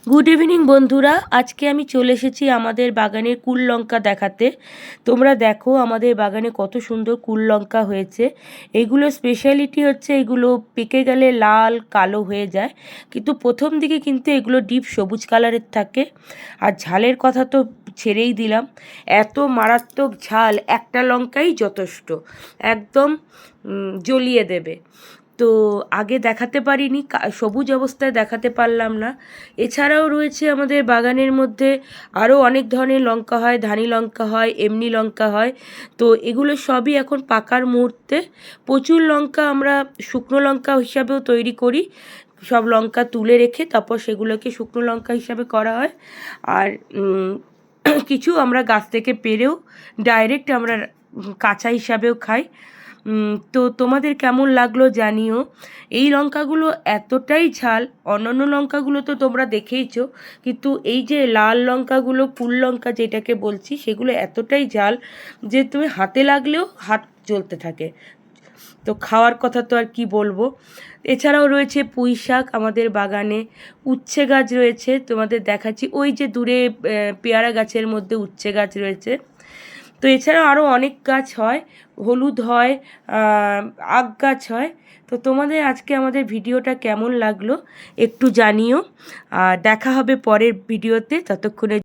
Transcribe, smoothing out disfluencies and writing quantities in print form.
Good evening বন্ধুরা, আজকে আমি চলে এসেছি আমাদের বাগানের কুল লঙ্কা দেখাতে। তোমরা দেখো আমাদের বাগানে কত সুন্দর কুল লঙ্কা হয়েছে। এইগুলো স্পেশালিটি হচ্ছে এগুলো পেকে গেলে লাল কালো হয়ে যায়, কিন্তু প্রথম দিকে কিন্তু এগুলো ডিপ সবুজ কালারের থাকে। আর ঝালের কথা তো ছেড়েই দিলাম, এত মারাত্মক ঝাল, একটা লঙ্কাই যথেষ্ট, একদম জ্বলিয়ে দেবে। তো আগে দেখাতে পারিনি, সবুজ অবস্থায় দেখাতে পারলাম না। এছাড়াও রয়েছে আমাদের বাগানের মধ্যে আরও অনেক ধরনের লঙ্কা হয়, ধানি লঙ্কা হয়, এমনি লঙ্কা হয়। তো এগুলো সবই এখন পাকার মুহূর্তে। প্রচুর লঙ্কা আমরা শুকনো লঙ্কা হিসাবেও তৈরি করি, সব লঙ্কা তুলে রেখে তারপর সেগুলোকে শুকনো লঙ্কা হিসাবে করা হয়। আর কিছু আমরা গাছ থেকে পেরেও ডাইরেক্ট আমরা কাঁচা হিসাবেও খাই। তো তোমাদের কেমন লাগলো জানিও। এই লঙ্কাগুলো এতটাই ঝাল, অন্যান্য লঙ্কাগুলো তো তোমরা দেখেইছো, কিন্তু এই যে লাল লঙ্কাগুলো, কুল লঙ্কা যেটাকে বলছি, সেগুলো এতটাই ঝাল যে তুমি হাতে লাগলেও হাত জ্বলতে থাকে। তো খাওয়ার কথা তো আর কি বলবো। এছাড়াও রয়েছে পুঁই শাক আমাদের বাগানে, উচ্ছে গাছ রয়েছে, তোমাদের দেখাচ্ছি ওই যে দূরে পেয়ারা গাছের মধ্যে উচ্ছে গাছ রয়েছে। তো এছাড়াও আরও অনেক গাছ হয়, হলুদ হয়, আখ গাছ হয়। তো তোমাদের আজকে আমাদের ভিডিওটা কেমন লাগলো একটু জানিও। দেখা হবে পরের ভিডিওতে, ততক্ষণে